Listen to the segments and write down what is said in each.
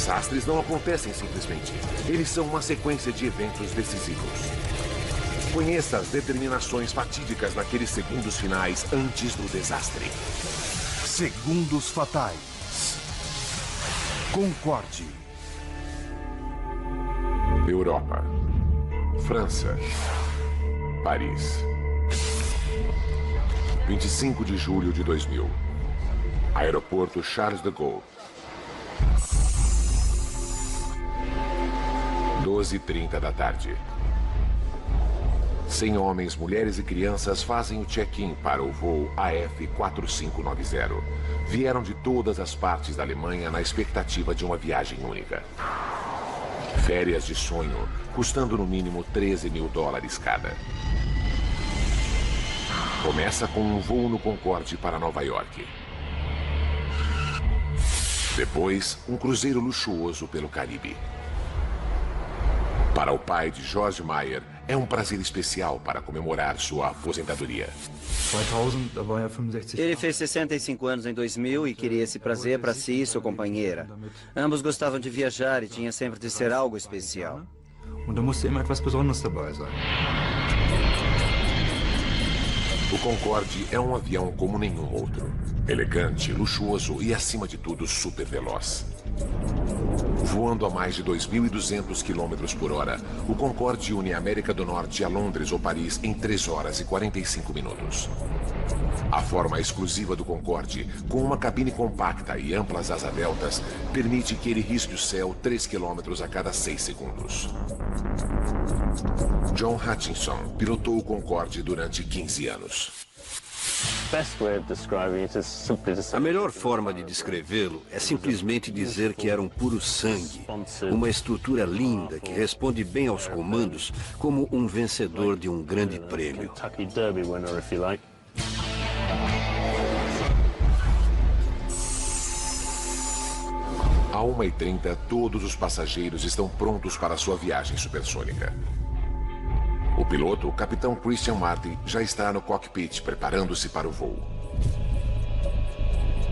desastres não acontecem simplesmente. Eles são uma sequência de eventos decisivos. Conheça as determinações fatídicas naqueles segundos finais antes do desastre. Segundos fatais. Concorde. Europa. França. Paris. 25 de julho de 2000. Aeroporto Charles de Gaulle. 12h30 da tarde. 100 homens, mulheres e crianças fazem o check-in para o voo AF4590. Vieram de todas as partes da Alemanha na expectativa de uma viagem única. Férias de sonho, custando no mínimo $13 mil cada. Começa com um voo no Concorde para Nova York. Depois, um cruzeiro luxuoso pelo Caribe. Para o pai de George Meyer, é um prazer especial para comemorar sua aposentadoria. Ele fez 65 anos em 2000 e queria esse prazer para si e sua companheira. Ambos gostavam de viajar e tinha sempre de ser algo especial. O Concorde é um avião como nenhum outro. Elegante, luxuoso e, acima de tudo, super veloz. Voando a mais de 2.200 km por hora, o Concorde une a América do Norte a Londres ou Paris em 3 horas e 45 minutos. A forma exclusiva do Concorde, com uma cabine compacta e amplas asas deltas, permite que ele risque o céu 3 km a cada 6 segundos. John Hutchinson pilotou o Concorde durante 15 anos. A melhor forma de descrevê-lo é simplesmente dizer que era um puro sangue. Uma estrutura linda que responde bem aos comandos, como um vencedor de um grande prêmio. À 1h30, todos os passageiros estão prontos para sua viagem supersônica. O piloto, o capitão Christian Marty, já está no cockpit preparando-se para o voo.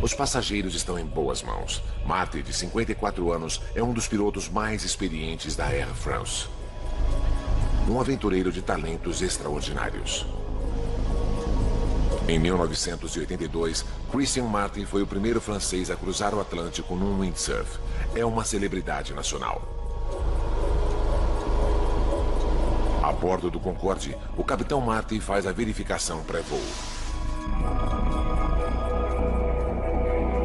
Os passageiros estão em boas mãos. Marty, de 54 anos, é um dos pilotos mais experientes da Air France. Um aventureiro de talentos extraordinários. Em 1982, Christian Marty foi o primeiro francês a cruzar o Atlântico num windsurf. É uma celebridade nacional. A bordo do Concorde, o capitão Marty faz a verificação pré-voo.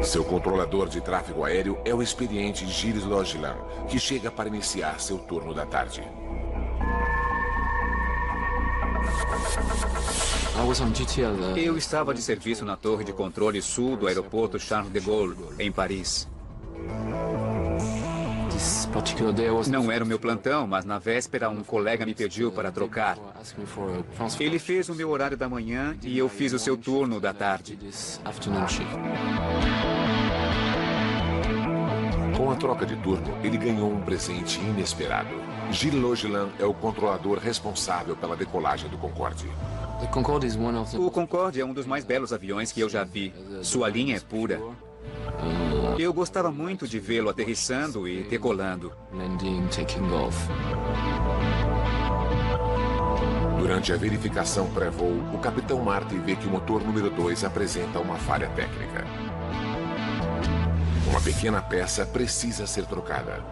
Seu controlador de tráfego aéreo é o experiente Gilles Logelan, que chega para iniciar seu turno da tarde. Eu estava de serviço na torre de controle sul do aeroporto Charles de Gaulle, em Paris. Não era o meu plantão, mas na véspera um colega me pediu para trocar. Ele fez o meu horário da manhã e eu fiz o seu turno da tarde. Com a troca de turno, ele ganhou um presente inesperado. Gilles Logelan é o controlador responsável pela decolagem do Concorde. O Concorde é um dos mais belos aviões que eu já vi. Sua linha é pura. Eu gostava muito de vê-lo aterrissando e decolando. Durante a verificação pré-voo, o capitão Marty vê que o motor número 2 apresenta uma falha técnica. Uma pequena peça precisa ser trocada.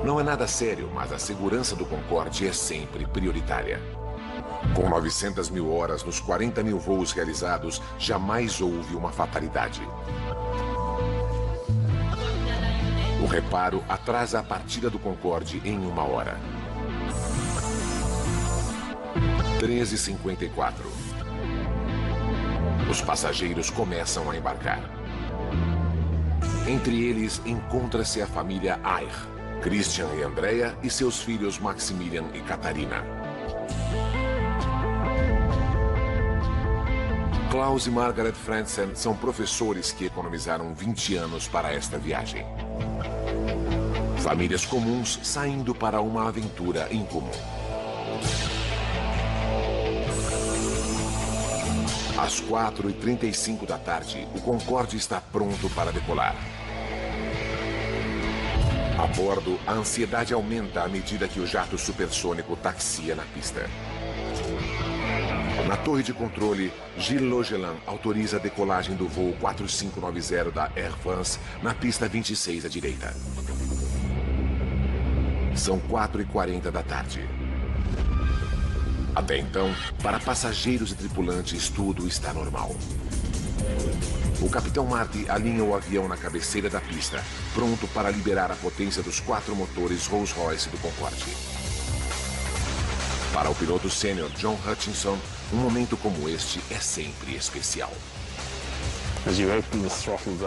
Não é nada sério, mas a segurança do Concorde é sempre prioritária. Com 900 mil horas nos 40 mil voos realizados, jamais houve uma fatalidade. O reparo atrasa a partida do Concorde em 1 hora. 13h54. Os passageiros começam a embarcar. Entre eles, encontra-se a família Ayer, Christian e Andrea e seus filhos Maximilian e Catarina. Klaus e Margaret Franzen são professores que economizaram 20 anos para esta viagem. Famílias comuns saindo para uma aventura incomum. Às 4h35 da tarde, o Concorde está pronto para decolar. A bordo, a ansiedade aumenta à medida que o jato supersônico taxia na pista. Na torre de controle, Gilles Logelan autoriza a decolagem do voo 4590 da Air France na pista 26 à direita. São 4h40 da tarde. Até então, para passageiros e tripulantes, tudo está normal. O capitão Marty alinha o avião na cabeceira da pista, pronto para liberar a potência dos 4 motores Rolls-Royce do Concorde. Para o piloto sênior John Hutchinson, um momento como este é sempre especial.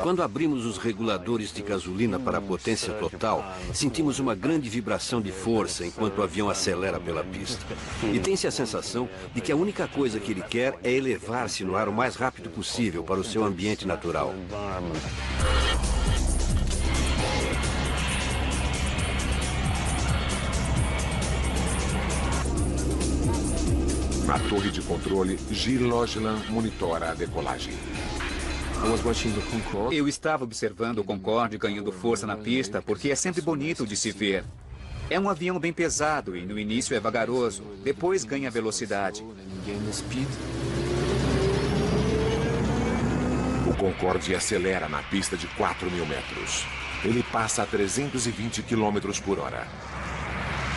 Quando abrimos os reguladores de gasolina para a potência total, sentimos uma grande vibração de força enquanto o avião acelera pela pista. E tem-se a sensação de que a única coisa que ele quer é elevar-se no ar o mais rápido possível para o seu ambiente natural. Na torre de controle, Gilles Logelan monitora a decolagem. Eu estava observando o Concorde ganhando força na pista porque é sempre bonito de se ver. É um avião bem pesado e no início é vagaroso, depois ganha velocidade. O Concorde acelera na pista de 4.000 metros. Ele passa a 320 km por hora.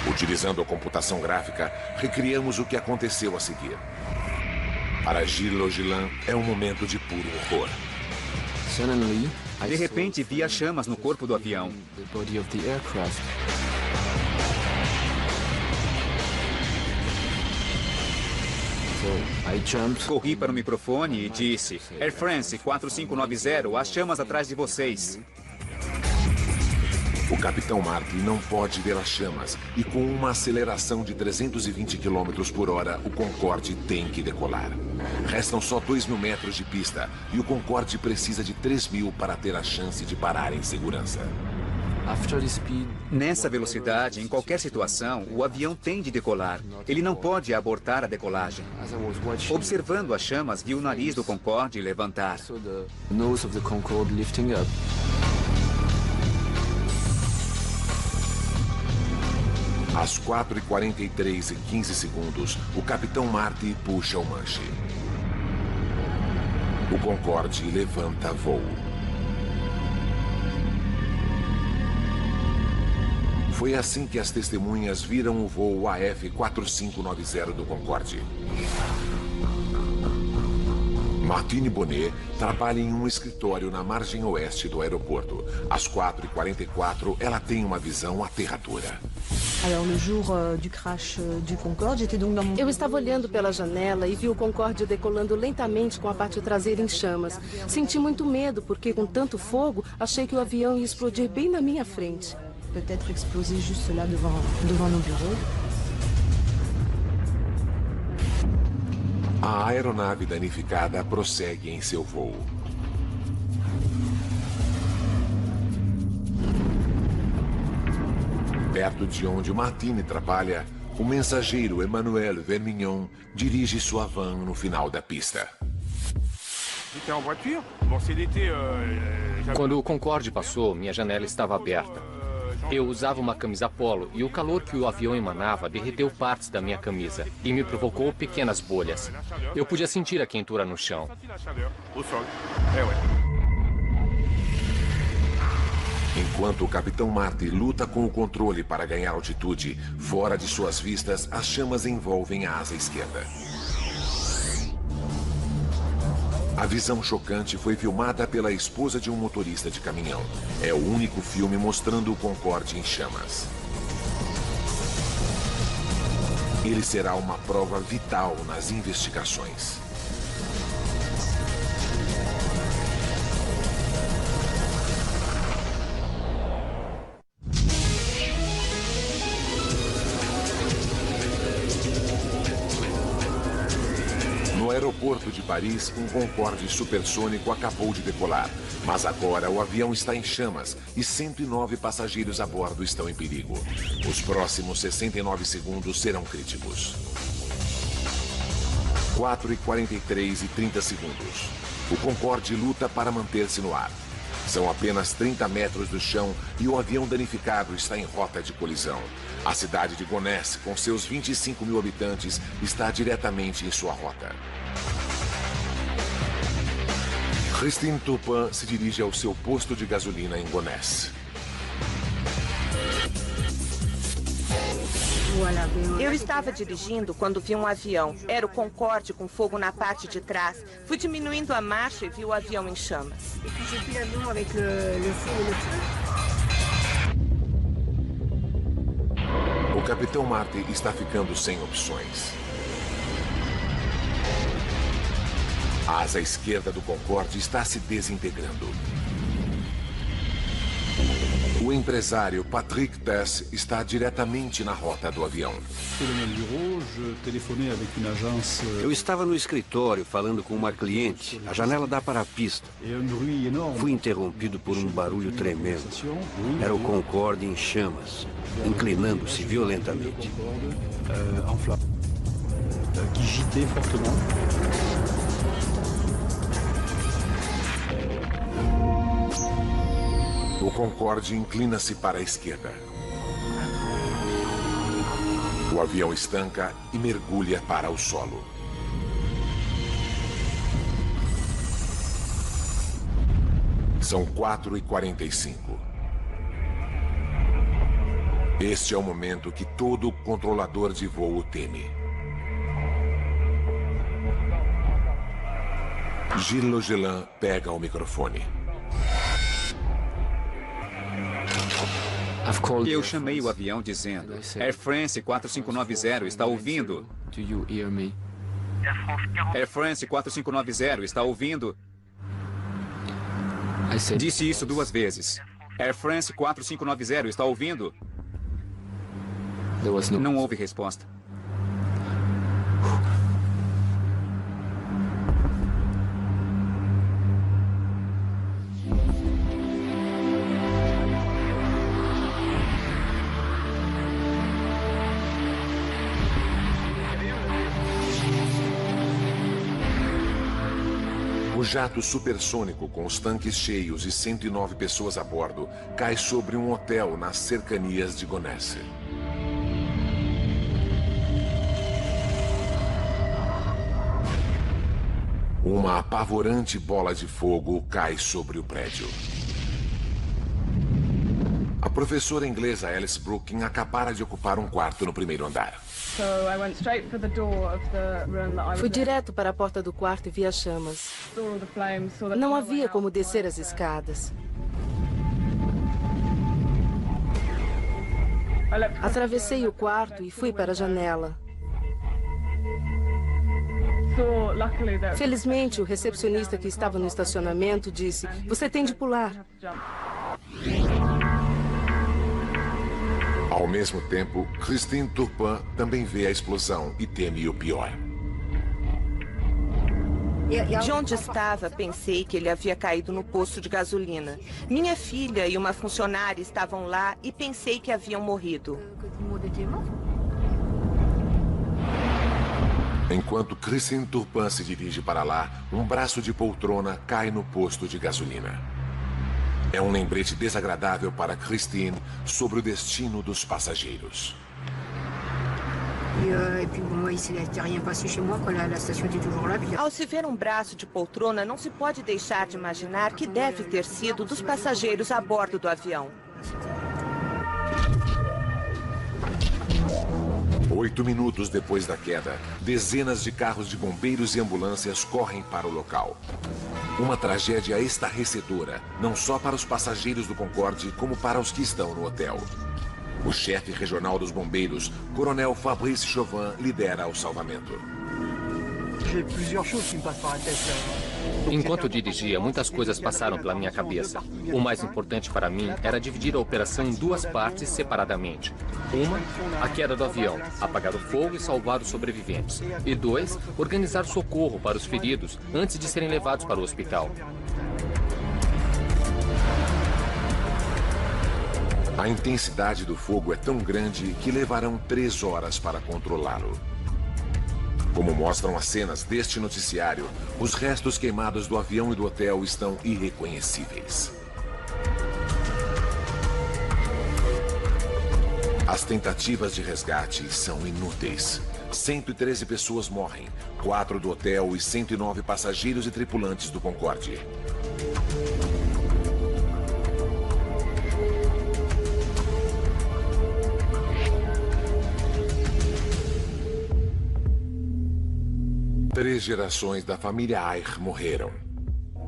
Utilizando a computação gráfica, recriamos o que aconteceu a seguir. Para Gilles Logelan, é um momento de puro horror. De repente, vi as chamas no corpo do avião. Corri para o microfone e disse: Air France 4590, as chamas atrás de vocês. O capitão Marty não pode ver as chamas e com uma aceleração de 320 km por hora, o Concorde tem que decolar. Restam só 2.000 metros de pista e o Concorde precisa de 3.000 para ter a chance de parar em segurança. Nessa velocidade, em qualquer situação, o avião tem de decolar. Ele não pode abortar a decolagem. Observando as chamas, vi o nariz do Concorde levantar. Às 4h43 e 15 segundos, o capitão Marty puxa o manche. O Concorde levanta voo. Foi assim que as testemunhas viram o voo AF4590 do Concorde. Martine Bonnet trabalha em um escritório na margem oeste do aeroporto. Às 4h44, ela tem uma visão aterradora. Eu estava olhando pela janela e vi o Concorde decolando lentamente com a parte traseira em chamas. Senti muito medo porque, com tanto fogo, achei que o avião ia explodir bem na minha frente. Peut-être exploser juste là devant nos bureaux. A aeronave danificada prossegue em seu voo. Perto de onde Martine trabalha, o mensageiro Emmanuel Vermignon dirige sua van no final da pista. Quando o Concorde passou, minha janela estava aberta. Eu usava uma camisa polo e o calor que o avião emanava derreteu partes da minha camisa e me provocou pequenas bolhas. Eu podia sentir a quentura no chão. Enquanto o capitão Marty luta com o controle para ganhar altitude, fora de suas vistas, as chamas envolvem a asa esquerda. A visão chocante foi filmada pela esposa de um motorista de caminhão. É o único filme mostrando o Concorde em chamas. Ele será uma prova vital nas investigações. No aeroporto de Paris, um Concorde supersônico acabou de decolar. Mas agora o avião está em chamas e 109 passageiros a bordo estão em perigo. Os próximos 69 segundos serão críticos. 4h43 e 30 segundos. O Concorde luta para manter-se no ar. São apenas 30 metros do chão e o avião danificado está em rota de colisão. A cidade de Gonesse, com seus 25 mil habitantes, está diretamente em sua rota. Christine Turpin se dirige ao seu posto de gasolina em Gonesse. Eu estava dirigindo quando vi um avião. Era o Concorde com fogo na parte de trás. Fui diminuindo a marcha e vi o avião em chamas. O capitão Marty está ficando sem opções. A asa esquerda do Concorde está se desintegrando. O empresário Patrick Tess está diretamente na rota do avião. Eu estava no escritório falando com uma cliente. A janela dá para a pista. Fui interrompido por um barulho tremendo. Era o Concorde em chamas, inclinando-se violentamente. O Concorde inclina-se para a esquerda. O avião estanca e mergulha para o solo. São 4h45. Este é o momento que todo controlador de voo teme. Gilles Logelin pega o microfone. Eu chamei o avião dizendo: Air France 4590 está ouvindo. Air France 4590 está ouvindo. Disse isso 2 vezes. Air France 4590 está ouvindo. Não houve resposta. O jato supersônico com os tanques cheios e 109 pessoas a bordo cai sobre um hotel nas cercanias de Gonesse. Uma apavorante bola de fogo cai sobre o prédio. A professora inglesa Alice Brooking acabara de ocupar um quarto no primeiro andar. Fui direto para a porta do quarto e vi as chamas. Não havia como descer as escadas. Atravessei o quarto e fui para a janela. Felizmente, o recepcionista que estava no estacionamento disse: "Você tem de pular." Ao mesmo tempo, Christine Turpin também vê a explosão e teme o pior. De onde estava, pensei que ele havia caído no posto de gasolina. Minha filha e uma funcionária estavam lá e pensei que haviam morrido. Enquanto Christine Turpin se dirige para lá, um braço de poltrona cai no posto de gasolina. É um lembrete desagradável para Christine sobre o destino dos passageiros. Ao se ver um braço de poltrona, não se pode deixar de imaginar que deve ter sido dos passageiros a bordo do avião. 8 minutos depois da queda, dezenas de carros de bombeiros e ambulâncias correm para o local. Uma tragédia estarrecedora, não só para os passageiros do Concorde, como para os que estão no hotel. O chefe regional dos bombeiros, Coronel Fabrice Chauvin, lidera o salvamento. Enquanto dirigia, muitas coisas passaram pela minha cabeça. O mais importante para mim era dividir a operação em 2 partes separadamente. Uma, a queda do avião, apagar o fogo e salvar os sobreviventes. E 2, organizar socorro para os feridos antes de serem levados para o hospital. A intensidade do fogo é tão grande que levarão 3 horas para controlá-lo. Como mostram as cenas deste noticiário, os restos queimados do avião e do hotel estão irreconhecíveis. As tentativas de resgate são inúteis. 113 pessoas morrem, 4 do hotel e 109 passageiros e tripulantes do Concorde. Três gerações da família Ayer morreram.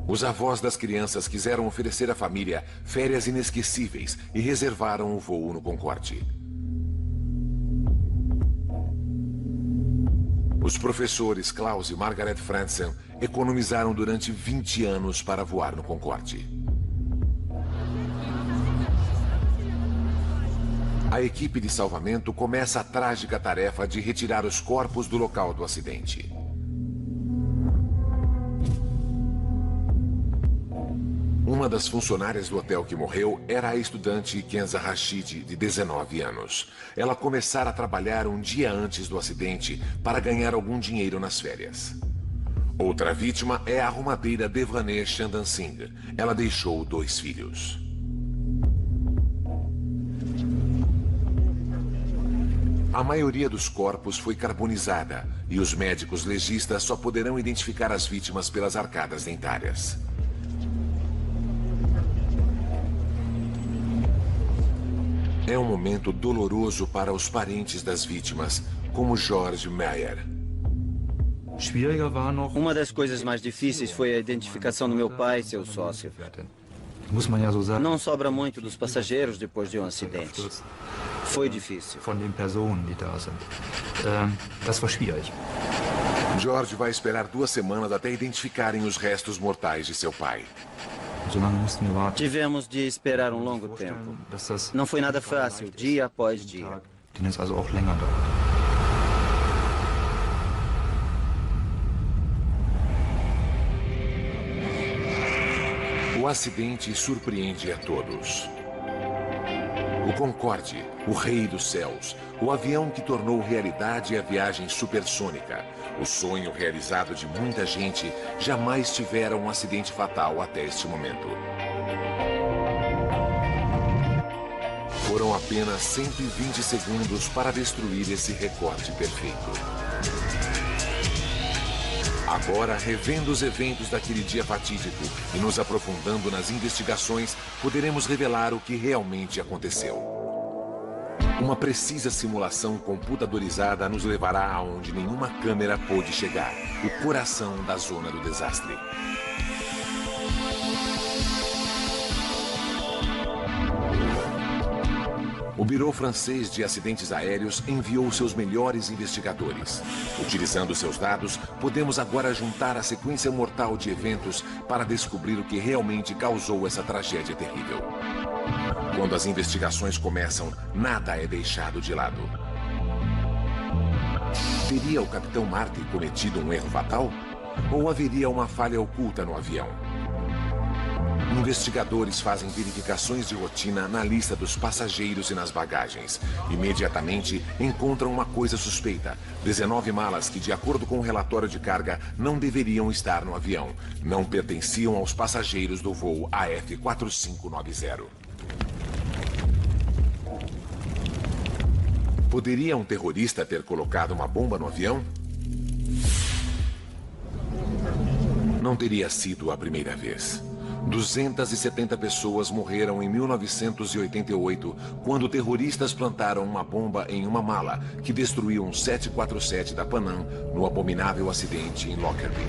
Os avós das crianças quiseram oferecer à família férias inesquecíveis e reservaram o voo no Concorde. Os professores Klaus e Margaret Franzen economizaram durante 20 anos para voar no Concorde. A equipe de salvamento começa a trágica tarefa de retirar os corpos do local do acidente. Uma das funcionárias do hotel que morreu era a estudante Kenza Rashid, de 19 anos. Ela começara a trabalhar um dia antes do acidente para ganhar algum dinheiro nas férias. Outra vítima é a arrumadeira Devraneh Chandan Singh. Ela deixou 2 filhos. A maioria dos corpos foi carbonizada e os médicos legistas só poderão identificar as vítimas pelas arcadas dentárias. É um momento doloroso para os parentes das vítimas, como George Meyer. Uma das coisas mais difíceis foi a identificação do meu pai e seu sócio. Não sobra muito dos passageiros depois de um acidente. Foi difícil. George vai esperar 2 semanas até identificarem os restos mortais de seu pai. Tivemos de esperar um longo tempo. Não foi nada fácil, dia após dia. O acidente surpreende a todos. O Concorde, o rei dos céus, o avião que tornou realidade a viagem supersônica, o sonho realizado de muita gente, jamais tivera um acidente fatal até este momento. Foram apenas 120 segundos para destruir esse recorde perfeito. Agora, revendo os eventos daquele dia fatídico e nos aprofundando nas investigações, poderemos revelar o que realmente aconteceu. Uma precisa simulação computadorizada nos levará aonde nenhuma câmera pôde chegar, o coração da zona do desastre. O Bureau Francês de Acidentes Aéreos enviou seus melhores investigadores. Utilizando seus dados, podemos agora juntar a sequência mortal de eventos para descobrir o que realmente causou essa tragédia terrível. Quando as investigações começam, nada é deixado de lado. Teria o Capitão Marty cometido um erro fatal? Ou haveria uma falha oculta no avião? Investigadores fazem verificações de rotina na lista dos passageiros e nas bagagens. Imediatamente encontram uma coisa suspeita: 19 malas que, de acordo com o relatório de carga, não deveriam estar no avião. Não pertenciam aos passageiros do voo AF4590. Poderia um terrorista ter colocado uma bomba no avião? Não teria sido a primeira vez. 270 pessoas morreram em 1988, quando terroristas plantaram uma bomba em uma mala que destruiu um 747 da Panam no abominável acidente em Lockerbie.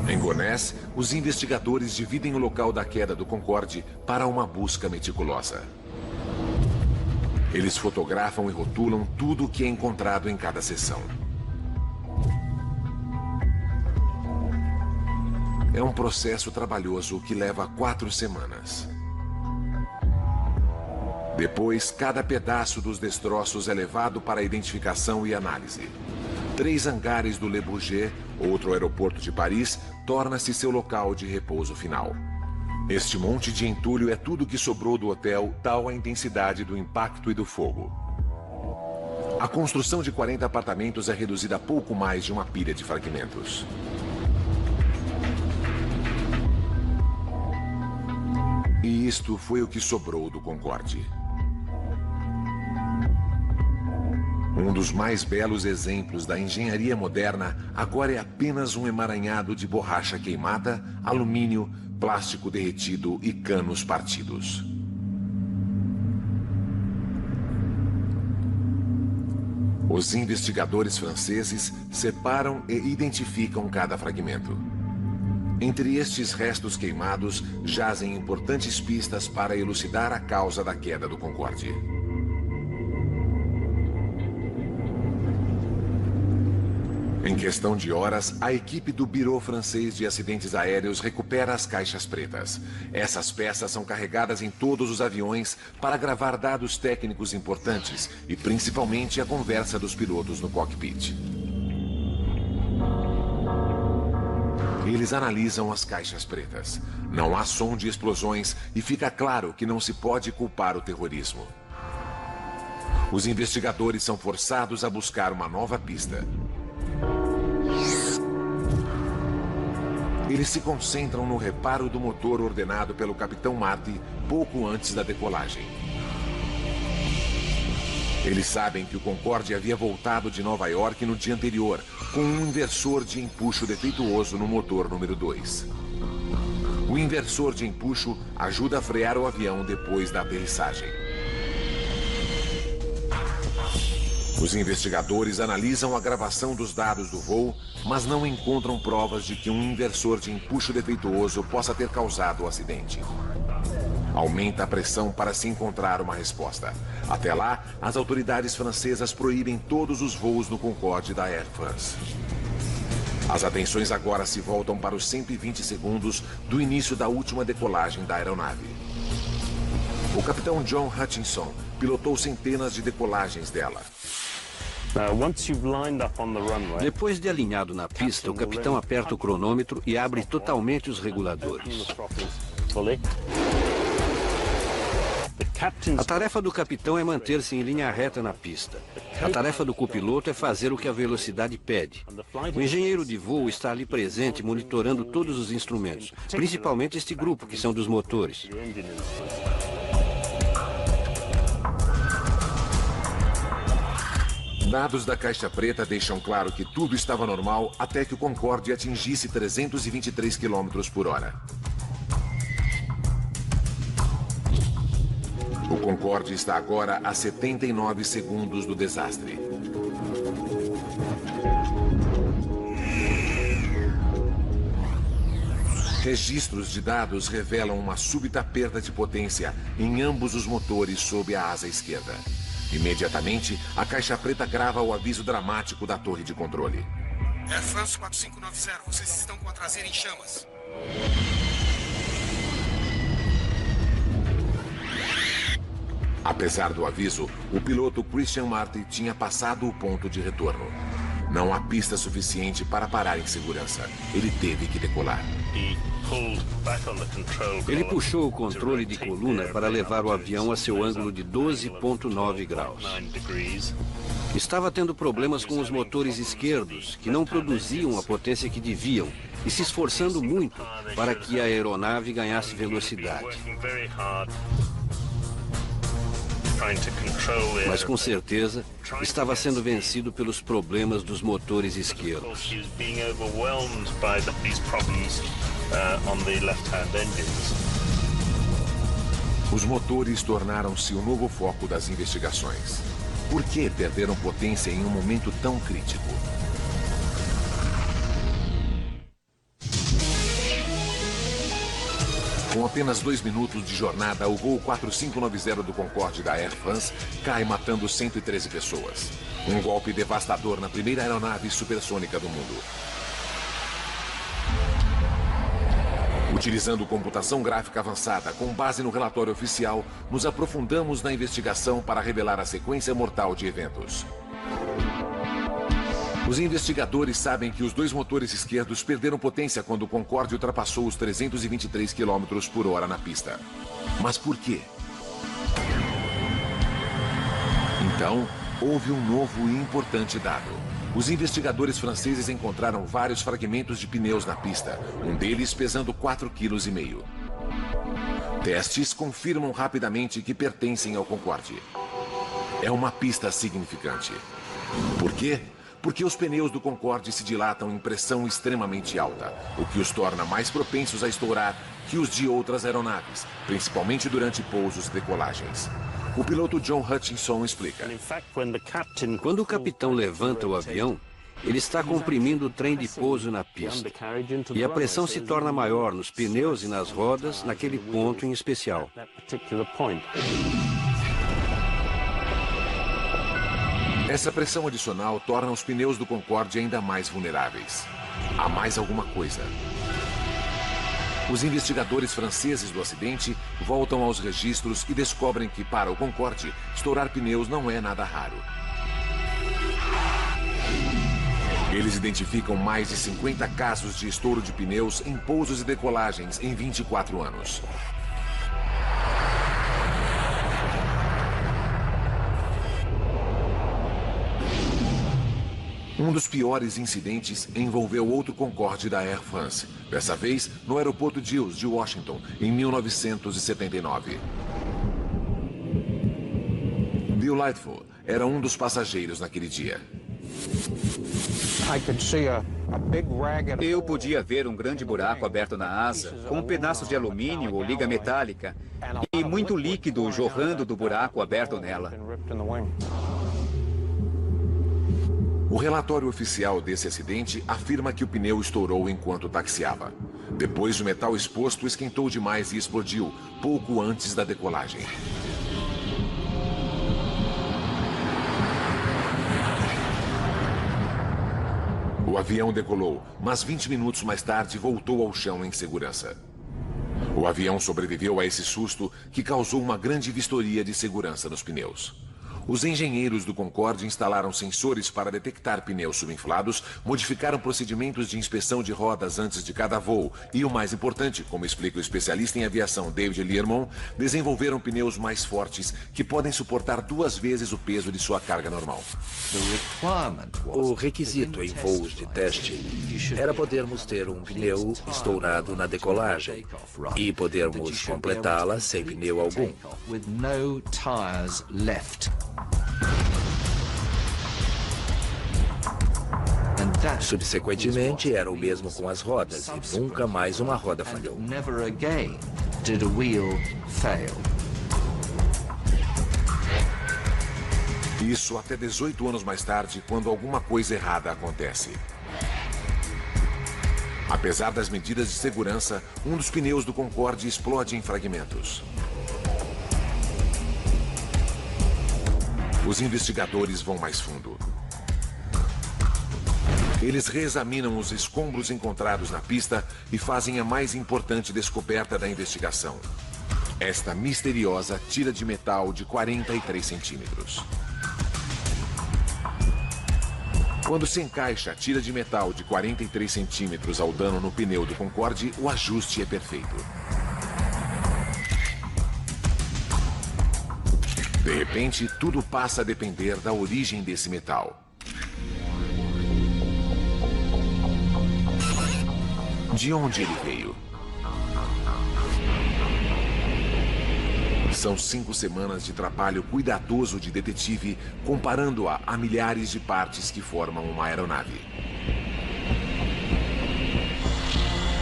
Em Gonesse, os investigadores dividem o local da queda do Concorde para uma busca meticulosa. Eles fotografam e rotulam tudo o que é encontrado em cada seção. É um processo trabalhoso que leva 4 semanas. Depois, cada pedaço dos destroços é levado para identificação e análise. 3 hangares do Le Bourget, outro aeroporto de Paris, torna-se seu local de repouso final. Este monte de entulho é tudo que sobrou do hotel, tal a intensidade do impacto e do fogo. A construção de 40 apartamentos é reduzida a pouco mais de uma pilha de fragmentos. E isto foi o que sobrou do Concorde. Um dos mais belos exemplos da engenharia moderna agora é apenas um emaranhado de borracha queimada, alumínio, plástico derretido e canos partidos. Os investigadores franceses separam e identificam cada fragmento. Entre estes restos queimados jazem importantes pistas para elucidar a causa da queda do Concorde. Em questão de horas, a equipe do Bureau Francês de Acidentes Aéreos recupera as caixas pretas. Essas peças são carregadas em todos os aviões para gravar dados técnicos importantes e principalmente a conversa dos pilotos no cockpit. Eles analisam as caixas pretas. Não há som de explosões e fica claro que não se pode culpar o terrorismo. Os investigadores são forçados a buscar uma nova pista. Eles se concentram no reparo do motor ordenado pelo capitão Marty pouco antes da decolagem. Eles sabem que o Concorde havia voltado de Nova York no dia anterior, com um inversor de empuxo defeituoso no motor número 2. O inversor de empuxo ajuda a frear o avião depois da aterrissagem. Os investigadores analisam a gravação dos dados do voo, mas não encontram provas de que um inversor de empuxo defeituoso possa ter causado o acidente. Aumenta a pressão para se encontrar uma resposta. Até lá, as autoridades francesas proíbem todos os voos no Concorde da Air France. As atenções agora se voltam para os 120 segundos do início da última decolagem da aeronave. O capitão John Hutchinson pilotou centenas de decolagens dela. Depois de alinhado na pista, o capitão aperta o cronômetro e abre totalmente os reguladores. A tarefa do capitão é manter-se em linha reta na pista. A tarefa do copiloto é fazer o que a velocidade pede. O engenheiro de voo está ali presente, monitorando todos os instrumentos, principalmente este grupo, que são dos motores. Dados da caixa preta deixam claro que tudo estava normal até que o Concorde atingisse 323 km por hora. O Concorde está agora a 79 segundos do desastre. Registros de dados revelam uma súbita perda de potência em ambos os motores sob a asa esquerda. Imediatamente, a caixa preta grava o aviso dramático da torre de controle. Air France 4590, vocês estão com a traseira em chamas. Apesar do aviso, o piloto Christian Marty tinha passado o ponto de retorno. Não há pista suficiente para parar em segurança. Ele teve que decolar. Ele puxou o controle de coluna para levar o avião a seu ângulo de 12,9 graus. Estava tendo problemas com os motores esquerdos, que não produziam a potência que deviam, e se esforçando muito para que a aeronave ganhasse velocidade. Mas com certeza estava sendo vencido pelos problemas dos motores esquerdos. Os motores tornaram-se o novo foco das investigações. Por que perderam potência em um momento tão crítico? Com apenas 2 minutos de jornada, o voo 4590 do Concorde da Air France cai matando 113 pessoas. Um golpe devastador na primeira aeronave supersônica do mundo. Utilizando computação gráfica avançada, com base no relatório oficial, nos aprofundamos na investigação para revelar a sequência mortal de eventos. Os investigadores sabem que os 2 motores esquerdos perderam potência quando o Concorde ultrapassou os 323 km por hora na pista. Mas por quê? Então, houve um novo e importante dado. Os investigadores franceses encontraram vários fragmentos de pneus na pista, um deles pesando 4,5 kg. Testes confirmam rapidamente que pertencem ao Concorde. É uma pista significante. Por quê? Porque os pneus do Concorde se dilatam em pressão extremamente alta, o que os torna mais propensos a estourar que os de outras aeronaves, principalmente durante pousos e decolagens. O piloto John Hutchinson explica. Quando o capitão levanta o avião, ele está comprimindo o trem de pouso na pista. E a pressão se torna maior nos pneus e nas rodas naquele ponto em especial. Essa pressão adicional torna os pneus do Concorde ainda mais vulneráveis. Há mais alguma coisa. Os investigadores franceses do acidente voltam aos registros e descobrem que, para o Concorde, estourar pneus não é nada raro. Eles identificam mais de 50 casos de estouro de pneus em pousos e decolagens em 24 anos. Um dos piores incidentes envolveu outro Concorde da Air France, dessa vez no aeroporto Dulles, de Washington, em 1979. Bill Lightfoot era um dos passageiros naquele dia. Eu podia ver um grande buraco aberto na asa, com um pedaço de alumínio ou liga metálica, e muito líquido jorrando do buraco aberto nela. O relatório oficial desse acidente afirma que o pneu estourou enquanto taxiava. Depois, o metal exposto esquentou demais e explodiu, pouco antes da decolagem. O avião decolou, mas 20 minutos mais tarde voltou ao chão em segurança. O avião sobreviveu a esse susto que causou uma grande vistoria de segurança nos pneus. Os engenheiros do Concorde instalaram sensores para detectar pneus subinflados, modificaram procedimentos de inspeção de rodas antes de cada voo e, o mais importante, como explica o especialista em aviação David Learmonth, desenvolveram pneus mais fortes que podem suportar 2 vezes o peso de sua carga normal. O requisito em voos de teste era podermos ter um pneu estourado na decolagem e podermos completá-la sem pneu algum. Subsequentemente, era o mesmo com as rodas, e nunca mais uma roda falhou. Isso até 18 anos mais tarde, quando alguma coisa errada acontece. Apesar das medidas de segurança, um dos pneus do Concorde explode em fragmentos. Os investigadores vão mais fundo. Eles reexaminam os escombros encontrados na pista e fazem a mais importante descoberta da investigação. Esta misteriosa tira de metal de 43 centímetros. Quando se encaixa a tira de metal de 43 centímetros ao dano no pneu do Concorde, o ajuste é perfeito. De repente, tudo passa a depender da origem desse metal. De onde ele veio? São 5 semanas de trabalho cuidadoso de detetive, comparando-a a milhares de partes que formam uma aeronave.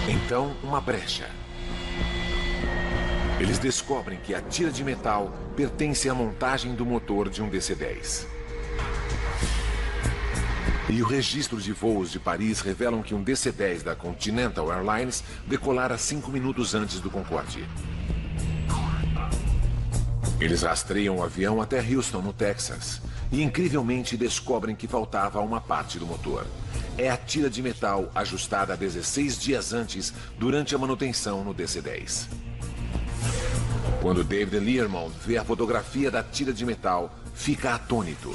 Então, uma brecha. Eles descobrem que a tira de metal pertence à montagem do motor de um DC-10. E o registro de voos de Paris revelam que um DC-10 da Continental Airlines decolara 5 minutos antes do Concorde. Eles rastreiam o avião até Houston, no Texas, e incrivelmente descobrem que faltava uma parte do motor. É a tira de metal ajustada 16 dias antes, durante a manutenção no DC-10. Quando David Learmonth vê a fotografia da tira de metal, fica atônito.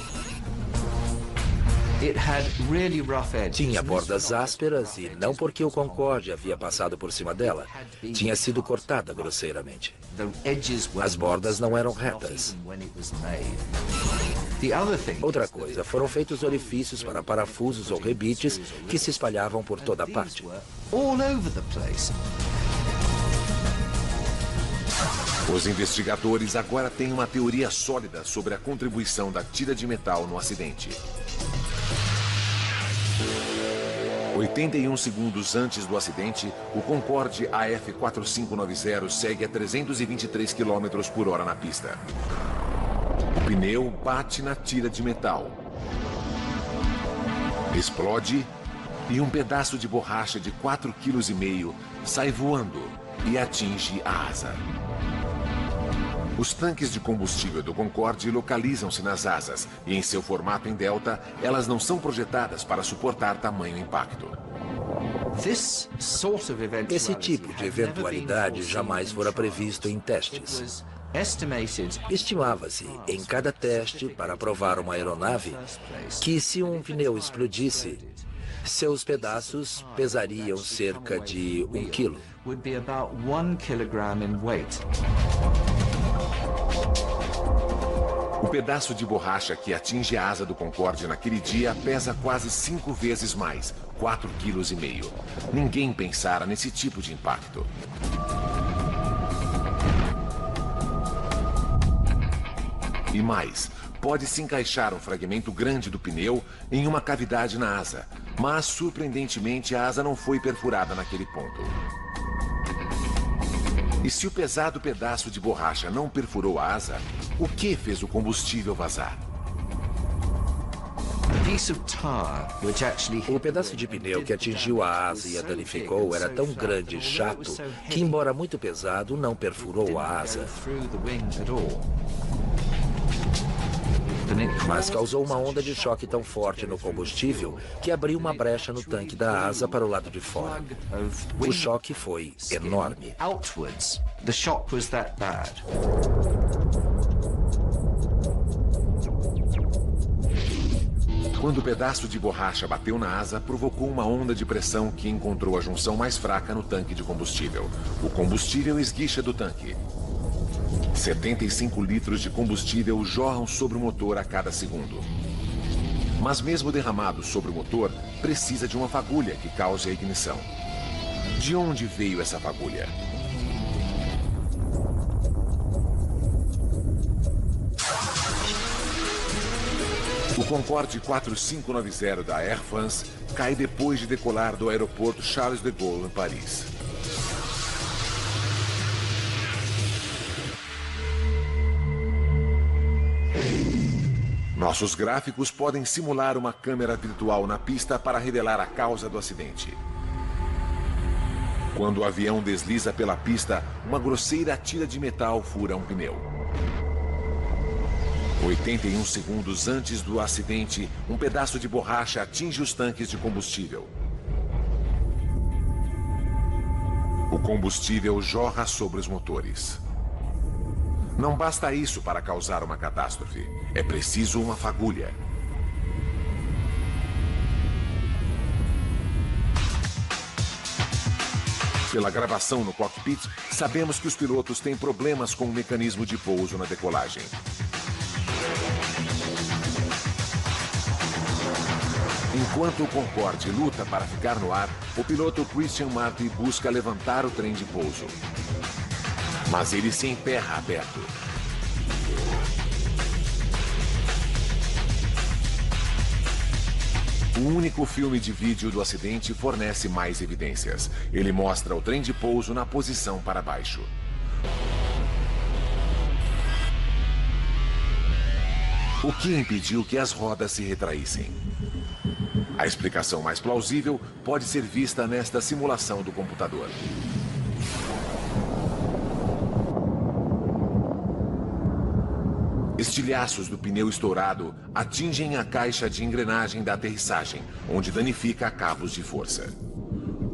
Tinha bordas ásperas e não porque o Concorde havia passado por cima dela. Tinha sido cortada grosseiramente. As bordas não eram retas. Outra coisa, foram feitos orifícios para parafusos ou rebites que se espalhavam por toda a parte. Os investigadores agora têm uma teoria sólida sobre a contribuição da tira de metal no acidente. 81 segundos antes do acidente, o Concorde AF4590 segue a 323 km por hora na pista. O pneu bate na tira de metal. Explode e um pedaço de borracha de 4,5 kg sai voando e atinge a asa. Os tanques de combustível do Concorde localizam-se nas asas e, em seu formato em delta, elas não são projetadas para suportar tamanho impacto. Esse tipo de eventualidade jamais fora previsto em testes. Estimava-se, em cada teste para provar uma aeronave, que se um pneu explodisse, seus pedaços pesariam cerca de 1 quilo. O pedaço de borracha que atinge a asa do Concorde naquele dia pesa quase 5 vezes mais, 4,5 kg. Ninguém pensara nesse tipo de impacto. E mais, pode-se encaixar um fragmento grande do pneu em uma cavidade na asa, mas, surpreendentemente, a asa não foi perfurada naquele ponto. E se o pesado pedaço de borracha não perfurou a asa, o que fez o combustível vazar? O pedaço de pneu que atingiu a asa e a danificou era tão grande e chato que, embora muito pesado, não perfurou a asa. Mas causou uma onda de choque tão forte no combustível que abriu uma brecha no tanque da asa para o lado de fora. O choque foi enorme. Quando o pedaço de borracha bateu na asa, provocou uma onda de pressão que encontrou a junção mais fraca no tanque de combustível. O combustível esguicha do tanque. 75 litros de combustível jorram sobre o motor a cada segundo. Mas mesmo derramado sobre o motor, precisa de uma fagulha que cause a ignição. De onde veio essa fagulha? O Concorde 4590 da Air France cai depois de decolar do aeroporto Charles de Gaulle, em Paris. Nossos gráficos podem simular uma câmera virtual na pista para revelar a causa do acidente. Quando o avião desliza pela pista, uma grosseira tira de metal fura um pneu. 81 segundos antes do acidente, um pedaço de borracha atinge os tanques de combustível. O combustível jorra sobre os motores. Não basta isso para causar uma catástrofe. É preciso uma fagulha. Pela gravação no cockpit, sabemos que os pilotos têm problemas com o mecanismo de pouso na decolagem. Enquanto o Concorde luta para ficar no ar, o piloto Christian Marty busca levantar o trem de pouso. Mas ele se emperra aberto. O único filme de vídeo do acidente fornece mais evidências. Ele mostra o trem de pouso na posição para baixo. O que impediu que as rodas se retraíssem? A explicação mais plausível pode ser vista nesta simulação do computador. Estilhaços do pneu estourado atingem a caixa de engrenagem da aterrissagem, onde danifica cabos de força.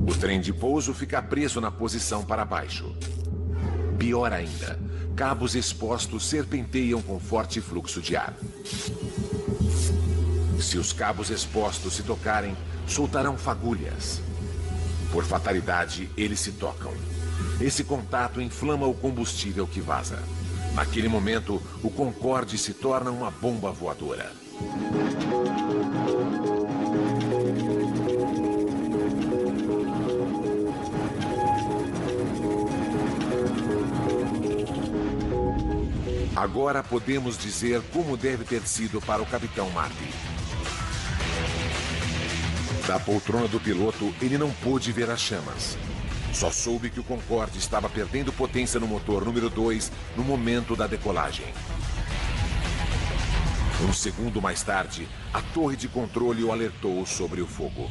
O trem de pouso fica preso na posição para baixo. Pior ainda, cabos expostos serpenteiam com forte fluxo de ar. Se os cabos expostos se tocarem, soltarão fagulhas. Por fatalidade, eles se tocam. Esse contato inflama o combustível que vaza. Naquele momento, o Concorde se torna uma bomba voadora. Agora podemos dizer como deve ter sido para o Capitão Marty. Da poltrona do piloto, ele não pôde ver as chamas. Só soube que o Concorde estava perdendo potência no motor número 2 no momento da decolagem. Um segundo mais tarde, a torre de controle o alertou sobre o fogo.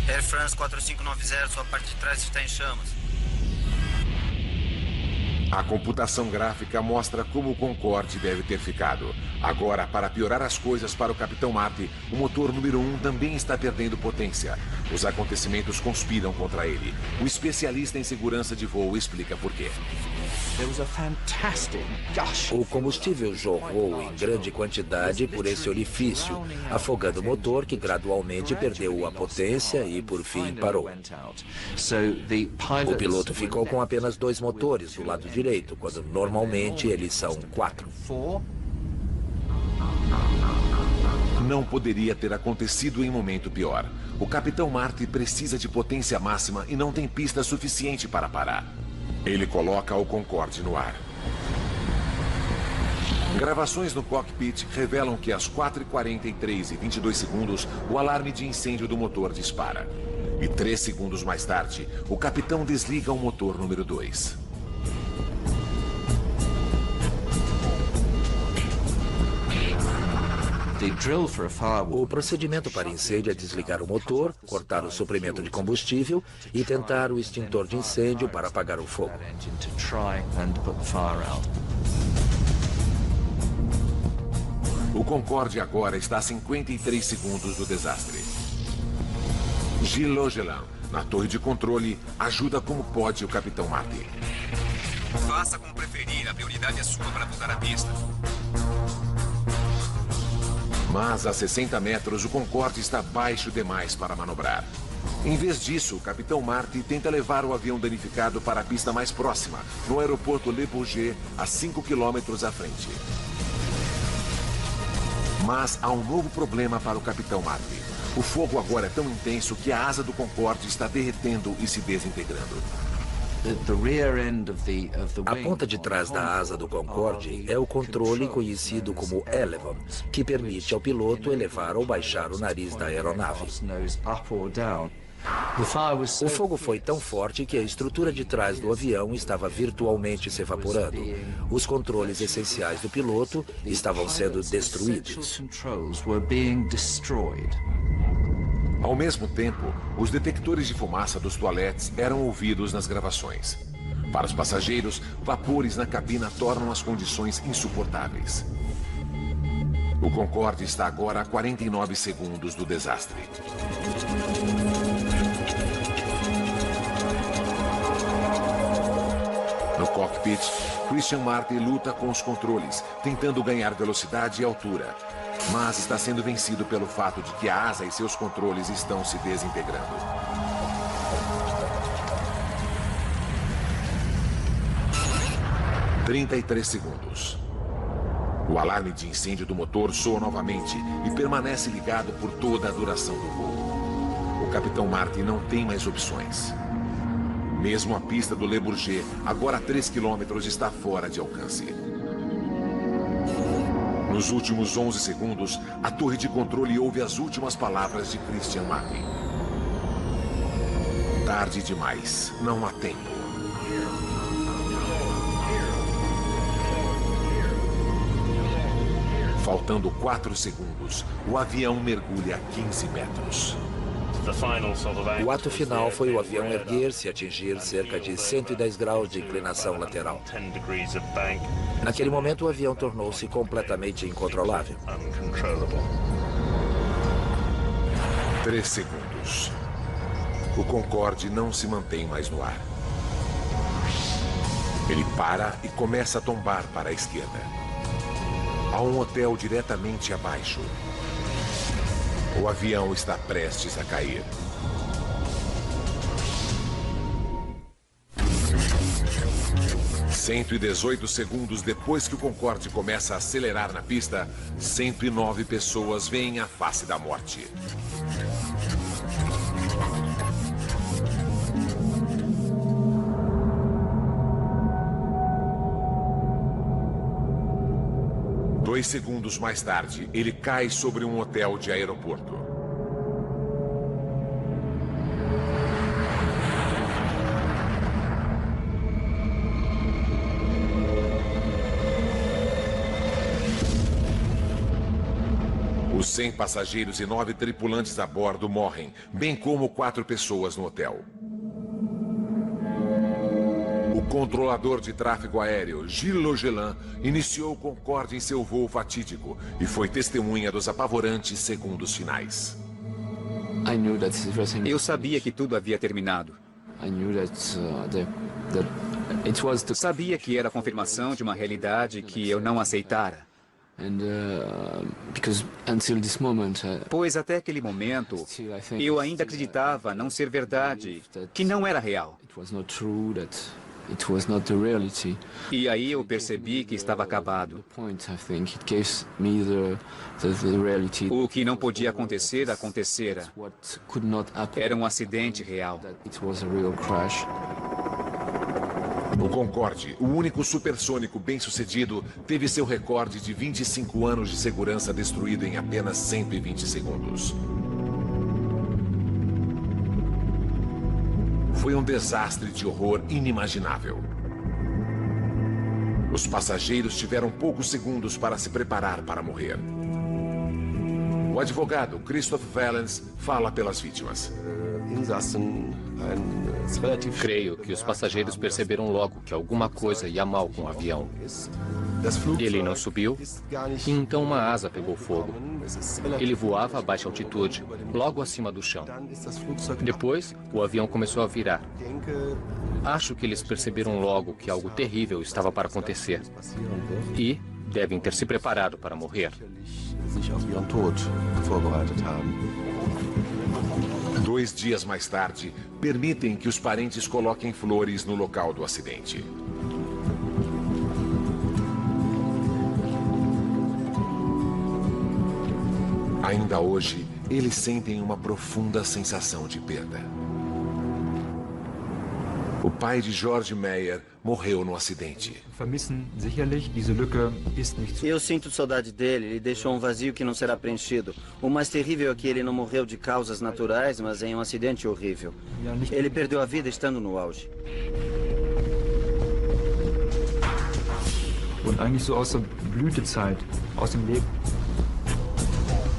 Air France 4590, sua parte de trás está em chamas. A computação gráfica mostra como o Concorde deve ter ficado. Agora, para piorar as coisas para o Capitão Marty, o motor número 1 também está perdendo potência. Os acontecimentos conspiram contra ele. O especialista em segurança de voo explica por quê. O combustível jorrou em grande quantidade por esse orifício, afogando o motor que gradualmente perdeu a potência e, por fim, parou. O piloto ficou com apenas 2 motores do lado direito, quando normalmente eles são 4. Não poderia ter acontecido em momento pior. O Capitão Marty precisa de potência máxima e não tem pista suficiente para parar. Ele coloca o Concorde no ar. Gravações no cockpit revelam que às 4h43 e 22 segundos, o alarme de incêndio do motor dispara. E 3 segundos mais tarde, o capitão desliga o motor número 2. O procedimento para incêndio é desligar o motor, cortar o suprimento de combustível e tentar o extintor de incêndio para apagar o fogo. O Concorde agora está a 53 segundos do desastre. Gilles Laugelin, na torre de controle, ajuda como pode o Capitão Marty. Faça como preferir, a prioridade é sua para voltar à pista. Mas a 60 metros, o Concorde está baixo demais para manobrar. Em vez disso, o Capitão Marty tenta levar o avião danificado para a pista mais próxima, no aeroporto Le Bourget, a 5 quilômetros à frente. Mas há um novo problema para o Capitão Marty. O fogo agora é tão intenso que a asa do Concorde está derretendo e se desintegrando. A ponta de trás da asa do Concorde é o controle conhecido como Elevon, que permite ao piloto elevar ou baixar o nariz da aeronave. O fogo foi tão forte que a estrutura de trás do avião estava virtualmente se evaporando. Os controles essenciais do piloto estavam sendo destruídos. Ao mesmo tempo, os detectores de fumaça dos toaletes eram ouvidos nas gravações. Para os passageiros, vapores na cabina tornam as condições insuportáveis. O Concorde está agora a 49 segundos do desastre. No cockpit, Christian Marty luta com os controles, tentando ganhar velocidade e altura. Mas está sendo vencido pelo fato de que a asa e seus controles estão se desintegrando. – 33 segundos. O alarme de incêndio do motor soa novamente e permanece ligado por toda a duração do voo. O Capitão Marty não tem mais opções. Mesmo a pista do Le Bourget, agora a 3 quilômetros, está fora de alcance. Nos últimos 11 segundos, a torre de controle ouve as últimas palavras de Christian Marty. Tarde demais. Não há tempo. Faltando 4 segundos, o avião mergulha a 15 metros. O ato final foi o avião erguer-se e atingir cerca de 110 graus de inclinação lateral. Naquele momento, o avião tornou-se completamente incontrolável. 3 segundos. O Concorde não se mantém mais no ar. Ele para e começa a tombar para a esquerda. Há um hotel diretamente abaixo. O avião está prestes a cair. – 118 segundos depois que o Concorde começa a acelerar na pista, 109 pessoas veem a face da morte. Dois segundos mais tarde, ele cai sobre um hotel de aeroporto. Os 100 passageiros e 9 tripulantes a bordo morrem, bem como 4 pessoas no hotel. O controlador de tráfego aéreo, Gilles Logelin, iniciou o Concorde em seu voo fatídico e foi testemunha dos apavorantes segundos finais. Eu sabia que tudo havia terminado. Sabia que era a confirmação de uma realidade que eu não aceitara. Pois até aquele momento, eu ainda acreditava não ser verdade, que não era real. E aí eu percebi que estava acabado. O que não podia acontecer, acontecera. Era um acidente real. O Concorde, o único supersônico bem-sucedido, teve seu recorde de 25 anos de segurança destruído em apenas 120 segundos. Foi um desastre de horror inimaginável. Os passageiros tiveram poucos segundos para se preparar para morrer. O advogado Christoph Valens fala pelas vítimas. Creio que os passageiros perceberam logo que alguma coisa ia mal com o avião. Ele não subiu, e então uma asa pegou fogo. Ele voava a baixa altitude, logo acima do chão. Depois, o avião começou a virar. Acho que eles perceberam logo que algo terrível estava para acontecer. E devem ter se preparado para morrer. 2 dias mais tarde, permitem que os parentes coloquem flores no local do acidente. Ainda hoje, eles sentem uma profunda sensação de perda. O pai de George Meyer morreu no acidente. Eu sinto saudade dele. Ele deixou um vazio que não será preenchido. O mais terrível é que ele não morreu de causas naturais, mas em um acidente horrível. Ele perdeu a vida estando no auge.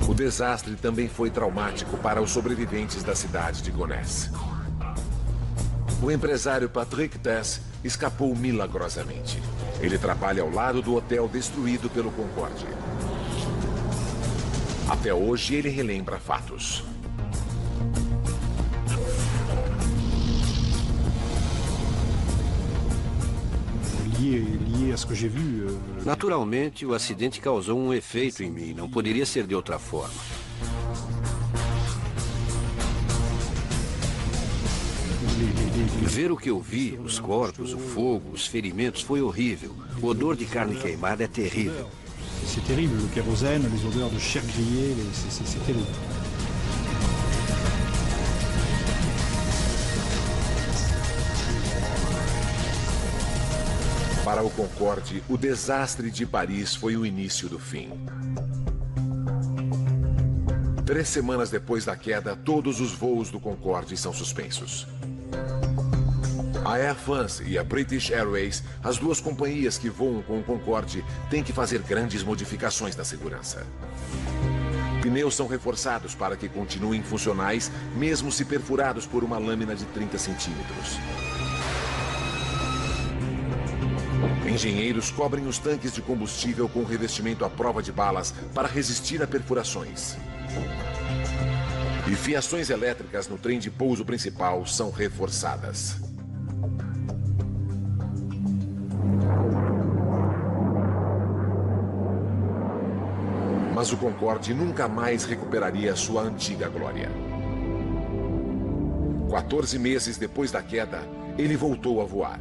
O desastre também foi traumático para os sobreviventes da cidade de Gonesse. O empresário Patrick Tess escapou milagrosamente. Ele trabalha ao lado do hotel destruído pelo Concorde. Até hoje, ele relembra fatos. Naturalmente, o acidente causou um efeito em mim. Não poderia ser de outra forma. Ver o que eu vi, os corpos, o fogo, os ferimentos, foi horrível. O odor de carne queimada é terrível. C'est terrible, le kérosène, les odeurs de chair grillée, c'est terrible. Para o Concorde, o desastre de Paris foi o início do fim. 3 semanas depois da queda, todos os voos do Concorde são suspensos. A Air France e a British Airways, as duas companhias que voam com o Concorde, têm que fazer grandes modificações na segurança. Pneus são reforçados para que continuem funcionais, mesmo se perfurados por uma lâmina de 30 centímetros. Engenheiros cobrem os tanques de combustível com revestimento à prova de balas para resistir a perfurações. E fiações elétricas no trem de pouso principal são reforçadas. Mas o Concorde nunca mais recuperaria sua antiga glória. 14 meses depois da queda, ele voltou a voar.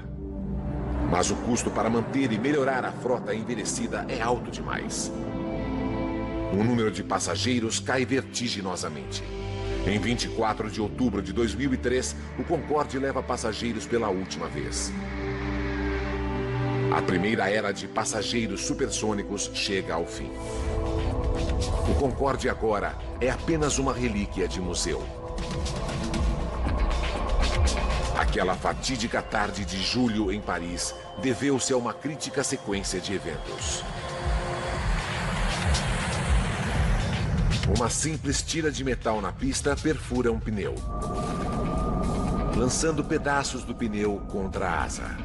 Mas o custo para manter e melhorar a frota envelhecida é alto demais. O número de passageiros cai vertiginosamente. Em 24 de outubro de 2003, o Concorde leva passageiros pela última vez. A primeira era de passageiros supersônicos chega ao fim. O Concorde agora é apenas uma relíquia de museu. Aquela fatídica tarde de julho em Paris deveu-se a uma crítica sequência de eventos. Uma simples tira de metal na pista perfura um pneu, lançando pedaços do pneu contra a asa.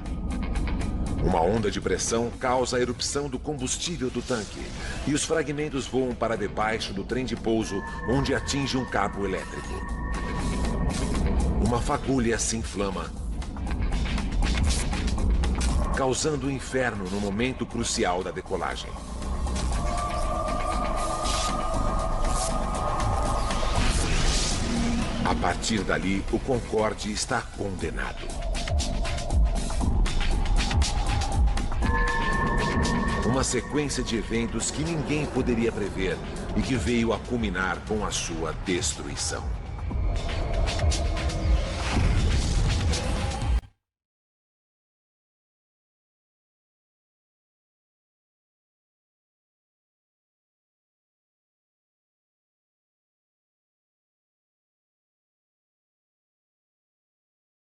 Uma onda de pressão causa a erupção do combustível do tanque e os fragmentos voam para debaixo do trem de pouso, onde atinge um cabo elétrico. Uma fagulha se inflama, causando um inferno no momento crucial da decolagem. A partir dali, o Concorde está condenado. Uma sequência de eventos que ninguém poderia prever e que veio a culminar com a sua destruição.